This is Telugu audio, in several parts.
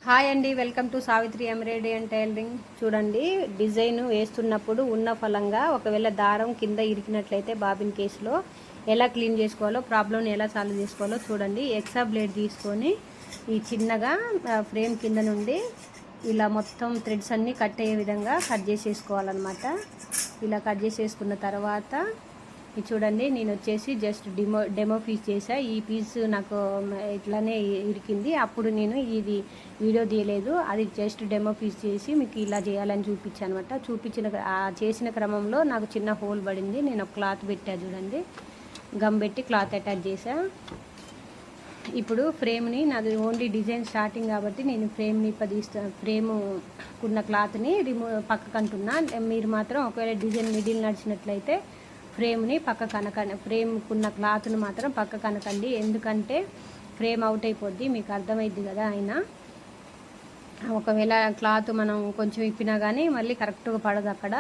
హాయ్ అండి, welcome to Savitri embroidery and tailoring. చూడండి, డిజైన్ వేస్తున్నప్పుడు ఉన్న ఫలంగా ఒకవేళ దారం కింద ఇరికినట్లయితే బాబిన్ కేసులో ఎలా క్లీన్ చేసుకోవాలో, ప్రాబ్లమ్ని ఎలా సాల్వ్ చేసుకోవాలో చూడండి. ఎక్సా బ్లేడ్ తీసుకొని ఈ చిన్నగా ఫ్రేమ్ కింద నుండి ఇలా మొత్తం థ్రెడ్స్ అన్నీ కట్ అయ్యే విధంగా కట్ చేసేసుకోవాలన్నమాట. ఇలా కట్ చేసేసుకున్న తర్వాత ఇది చూడండి, నేను వచ్చేసి జస్ట్ డెమో పీస్ చేసా. ఈ పీస్ నాకు ఇట్లానే ఇరికింది, అప్పుడు నేను ఇది వీడియో తీయలేదు. అది జస్ట్ డెమో పీస్ చేసి మీకు ఇలా చేయాలని చూపించాను అనమాట. చేసిన క్రమంలో నాకు చిన్న హోల్ పడింది. నేను ఒక క్లాత్ పెట్టా చూడండి, గమ్ పెట్టి క్లాత్ అటాచ్ చేసా. ఇప్పుడు ఫ్రేమ్ని, నాది ఓన్లీ డిజైన్ స్టార్టింగ్ కాబట్టి నేను ఫ్రేమ్ని ఫ్రేముకున్న క్లాత్ని పక్కకు అంటున్నా. మీరు మాత్రం ఒకవేళ డిజైన్ మిడిల్ నడిచినట్లయితే ఫ్రేమ్ని పక్కకు అనకండి, ఫ్రేమ్కున్న క్లాత్ను మాత్రం పక్కకు అనకండి. ఎందుకంటే ఫ్రేమ్ అవుట్ అయిపోద్ది, మీకు అర్థమైద్ది కదా. అయినా ఒకవేళ క్లాత్ మనం కొంచెం ఇప్పినా కానీ మళ్ళీ కరెక్ట్గా పడదు అక్కడ.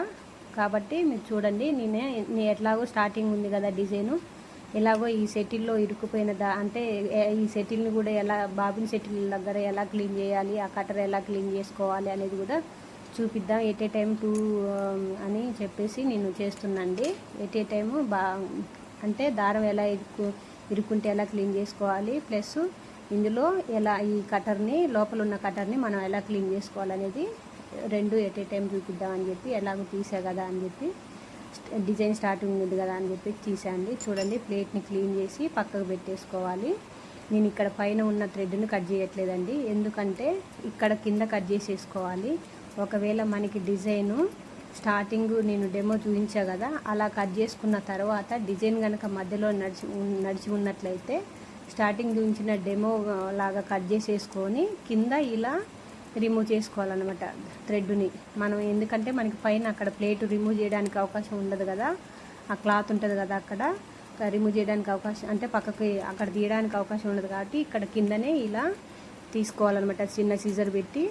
కాబట్టి మీరు చూడండి, నేను ఎట్లాగో స్టార్టింగ్ ఉంది కదా డిజైను, ఎలాగో ఈ సెటిల్లో ఇరుక్కుపోయిన అంటే ఈ సెటిల్ని కూడా బాబిన్ సెటిల్ దగ్గర ఎలా క్లీన్ చేయాలి, ఆ కటర్ ఎలా క్లీన్ చేసుకోవాలి అనేది కూడా చూపిద్దాం. ఎట్ ఏ టైం 2 అని చెప్పేసి నేను చేస్తున్నాండి. ఎట్ ఏ టైము అంటే దారం ఎలా ఇరుక్కుంటే ఎలా క్లీన్ చేసుకోవాలి, ప్లస్ ఇందులో ఎలా ఈ కటర్ని, లోపల ఉన్న కటర్ని మనం ఎలా క్లీన్ చేసుకోవాలనేది రెండు ఎట్ ఏ టైం చూపిద్దామని చెప్పి, ఎలాగో తీసా కదా అని చెప్పి, డిజైన్ స్టార్టింగ్ ఉంది కదా అని చెప్పి తీసాండి. చూడండి, ప్లేట్ని క్లీన్ చేసి పక్కకు పెట్టేసుకోవాలి. నేను ఇక్కడ పైన ఉన్న థ్రెడ్ని కట్ చేయట్లేదండి, ఎందుకంటే ఇక్కడ కింద కట్ చేసేసుకోవాలి. ఒకవేళ మనకి డిజైను స్టార్టింగ్ నేను డెమో చూపించా కదా, అలా కట్ చేసుకున్న తర్వాత డిజైన్ కనుక మధ్యలో నడిచి ఉన్నట్లయితే స్టార్టింగ్ చూపించిన డెమో లాగా కట్ చేసేసుకొని కింద ఇలా రిమూవ్ చేసుకోవాలన్నమాట థ్రెడ్ని మనం. ఎందుకంటే మనకి పైన అక్కడ ప్లేట్ రిమూవ్ చేయడానికి అవకాశం ఉండదు కదా, ఆ క్లాత్ ఉంటుంది కదా, అక్కడ రిమూవ్ చేయడానికి అవకాశం అంటే పక్కకి అక్కడ తీయడానికి అవకాశం ఉండదు. కాబట్టి ఇక్కడ కిందనే ఇలా తీసుకోవాలన్నమాట. చిన్న సీజర్ పెట్టి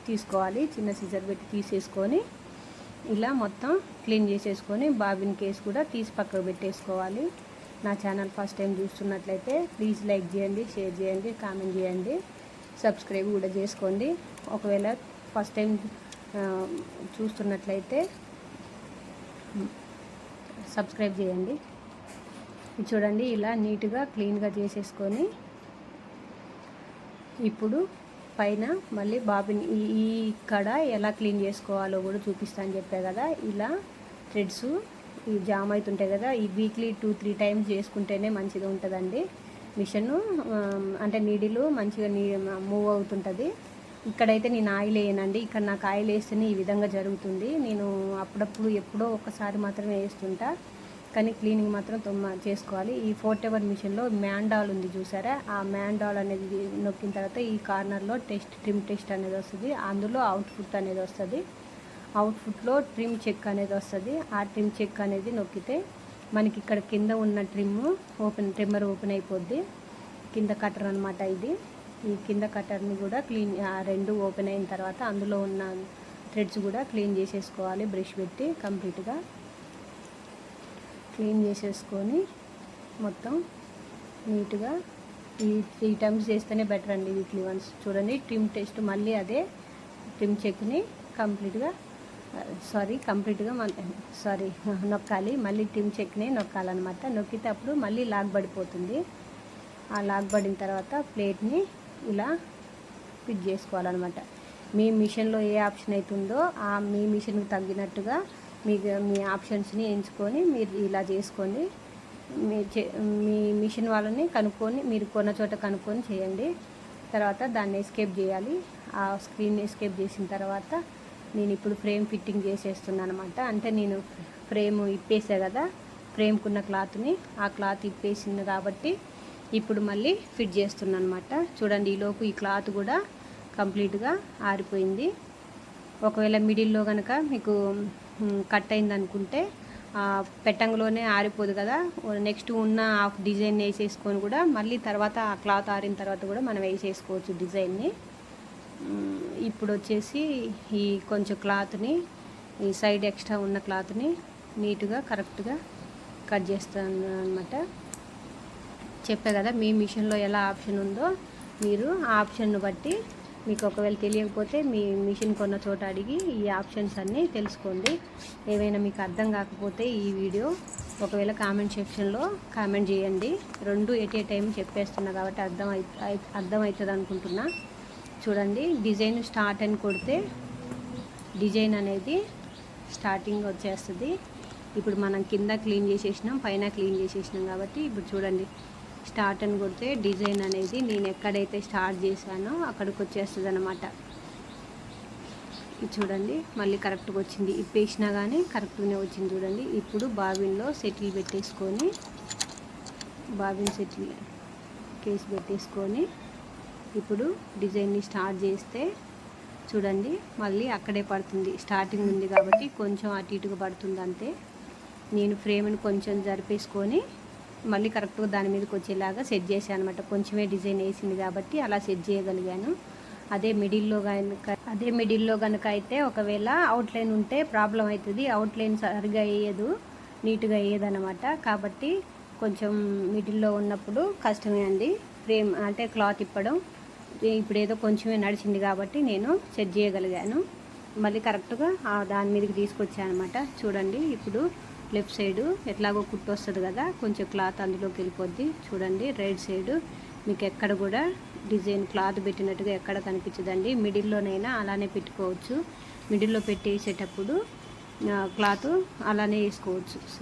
తీసుకోవాలి. చిన్న సీజర్ పెట్టి తీసేసుకొని ఇలా మొత్తం క్లీన్ చేసేసుకొని బాబిన్ కేస్ కూడా తీసి పక్కకు పెట్టేసుకోవాలి. నా ఛానల్ ఫస్ట్ టైం చూస్తున్నట్లయితే ప్లీజ్ లైక్ చేయండి, షేర్ చేయండి, కామెంట్ చేయండి, సబ్స్క్రైబ్ కూడా చేసుకోండి. ఒకవేళ ఫస్ట్ టైం చూస్తున్నట్లయితే సబ్స్క్రైబ్ చేయండి. చూడండి, ఇలా నీట్గా క్లీన్గా చేసేసుకొని ఇప్పుడు పైన మళ్ళీ బాబిన్ ఈ ఇక్కడ ఎలా క్లీన్ చేసుకోవాలో కూడా చూపిస్తాను చెప్పా కదా. ఇలా థ్రెడ్స్ ఈ జామ్ అవుతుంటాయి కదా, ఈ వీక్లీ 2-3 టైమ్స్ చేసుకుంటేనే మంచిగా ఉంటుందండి. మిషన్ అంటే నీడిలు మంచిగా మూవ్ అవుతుంటుంది. ఇక్కడైతే నేను ఆయిల్ వేయనండి, ఇక్కడ నాకు ఆయిల్ వేస్తేనే ఈ విధంగా జరుగుతుంది. నేను అప్పుడప్పుడు ఎప్పుడో ఒకసారి మాత్రమే వేస్తుంటా, కానీ క్లీనింగ్ మాత్రం చేసుకోవాలి. ఈ 4-hour మిషన్లో మ్యాండాల్ ఉంది చూసారా, ఆ మ్యాండాల్ అనేది నొక్కిన తర్వాత ఈ కార్నర్లో ట్రిమ్ టెస్ట్ అనేది వస్తుంది. అందులో అవుట్పుట్ అనేది వస్తుంది. అవుట్పుట్లో ట్రిమ్ చెక్ అనేది వస్తుంది. ఆ ట్రిమ్ చెక్ అనేది నొక్కితే మనకి ఇక్కడ కింద ఉన్న ట్రిమ్మర్ ఓపెన్ అయిపోద్ది. కింద కటర్ అనమాట ఇది. ఈ కింద కటర్ని కూడా రెండు ఓపెన్ అయిన తర్వాత అందులో ఉన్న థ్రెడ్స్ కూడా క్లీన్ చేసేసుకోవాలి. బ్రష్ పెట్టి కంప్లీట్గా క్లీన్ చేసేసుకొని మొత్తం నీట్గా ఈ 3 టైమ్స్ చేస్తేనే బెటర్ అండి, వీక్లీ వన్స్. చూడండి, ట్రిమ్ టెస్ట్ మళ్ళీ అదే ట్రిమ్ చెక్ని కంప్లీట్గా నొక్కాలి. మళ్ళీ ట్రిమ్ చెక్ని నొక్కాలన్నమాట. నొక్కితే అప్పుడు మళ్ళీ లాగ్ పడిపోతుంది. ఆ లాగ్ పడిన తర్వాత ప్లేట్ని ఇలా ఫిట్ చేసుకోవాలన్నమాట. మీ మిషన్లో ఏ ఆప్షన్ అవుతుందో ఆ మీ మిషన్కి తగ్గినట్టుగా మీ ఆప్షన్స్ని ఎంచుకొని మీరు ఇలా చేసుకోండి. మీ మిషన్ వాళ్ళని కనుక్కొని, మీరు కొన్న చోట కనుక్కొని చేయండి. తర్వాత దాన్ని ఎస్కేప్ చేయాలి. ఆ స్క్రీన్ ఎస్కేప్ చేసిన తర్వాత నేను ఇప్పుడు ఫ్రేమ్ ఫిట్టింగ్ చేసేస్తున్నాను అనమాట. అంటే నేను ఫ్రేమ్ ఇప్పేసా కదా, ఫ్రేమ్కున్న క్లాత్ని, ఆ క్లాత్ ఇప్పేసింది కాబట్టి ఇప్పుడు మళ్ళీ ఫిట్ చేస్తున్నాను అనమాట. చూడండి, ఈలోపు ఈ క్లాత్ కూడా కంప్లీట్గా ఆరిపోయింది. ఒకవేళ మిడిల్లో కనుక మీకు కట్ అయింది అనుకుంటే పెట్టంగలోనే ఆరిపోదు కదా, నెక్స్ట్ ఉన్న హాఫ్ డిజైన్ వేసేసుకొని కూడా మళ్ళీ తర్వాత ఆ క్లాత్ ఆరిన తర్వాత కూడా మనం వేసేసుకోవచ్చు డిజైన్ని. ఇప్పుడు వచ్చేసి ఈ కొంచెం క్లాత్ని, ఈ సైడ్ ఎక్స్ట్రా ఉన్న క్లాత్ని నీట్గా కరెక్ట్గా కట్ చేస్తాను అనమాట. చెప్పా కదా, మీ మిషన్లో ఎలా ఆప్షన్ ఉందో మీరు ఆ ఆప్షన్ను బట్టి మీకు ఒకవేళ తెలియకపోతే మీ మిషన్ కొన్న చోట అడిగి ఈ ఆప్షన్స్ అన్నీ తెలుసుకోండి. ఏవైనా మీకు అర్థం కాకపోతే ఈ వీడియో ఒకవేళ కామెంట్ సెక్షన్లో కామెంట్ చేయండి. రెండు ఎట్ ఏ టైం చెప్పేస్తున్నా కాబట్టి అర్థమవుతుంది అనుకుంటున్నా. చూడండి, డిజైన్ స్టార్ట్ అని కొడితే డిజైన్ అనేది స్టార్టింగ్ వచ్చేస్తుంది. ఇప్పుడు మనం కింద క్లీన్ చేసేసినాం, పైన క్లీన్ చేసేసినాం కాబట్టి ఇప్పుడు చూడండి, స్టార్ట్ అని కొడితే డిజైన్ అనేది నేను ఎక్కడైతే స్టార్ట్ చేశానో అక్కడికి వచ్చేస్తుంది అన్నమాట. ఇది చూడండి, మళ్ళీ కరెక్ట్గా వచ్చింది. ఇప్పేసినా కానీ కరెక్ట్గానే వచ్చింది. చూడండి, ఇప్పుడు బాబిన్లో సెటిల్ పెట్టేసుకొని, బాబిన్ సెటిల్ కేసు పెట్టేసుకొని ఇప్పుడు డిజైన్ని స్టార్ట్ చేస్తే చూడండి, మళ్ళీ అక్కడే పడుతుంది. స్టార్టింగ్ ఉంది కాబట్టి కొంచెం అటు ఇటుగా పడుతుంది అంతే. నేను ఫ్రేమ్ని కొంచెం జరిపేసుకొని మళ్ళీ కరెక్ట్గా దాని మీదకి వచ్చేలాగా సెట్ చేశాను అనమాట. కొంచెమే డిజైన్ వేసింది కాబట్టి అలా సెట్ చేయగలిగాను. అదే మిడిల్లో కనుక అయితే ఒకవేళ అవుట్లైన్ ఉంటే ప్రాబ్లం అవుతుంది. అవుట్లైన్ సరిగా వేయదు, నీట్గా వేయదనమాట. కాబట్టి కొంచెం మిడిల్లో ఉన్నప్పుడు కష్టమే అండి ఫ్రేమ్ అంటే క్లాత్ ఇప్పడం. ఇప్పుడు ఏదో కొంచెమే నడిచింది కాబట్టి నేను సెట్ చేయగలిగాను. మళ్ళీ కరెక్ట్గా దాని మీదకి తీసుకొచ్చాను అనమాట. చూడండి, ఇప్పుడు లెఫ్ట్ సైడు ఎట్లాగో కుట్టు వస్తుంది కదా, కొంచెం క్లాత్ అందులోకి వెళ్ళిపోద్ది. చూడండి, రైట్ సైడు మీకు ఎక్కడ కూడా డిజైన్ క్లాత్ పెట్టినట్టుగా ఎక్కడ కనిపించదండి. మిడిల్లోనైనా అలానే పెట్టుకోవచ్చు. మిడిల్లో పెట్టేసేటప్పుడు క్లాత్ అలానే వేసుకోవచ్చు.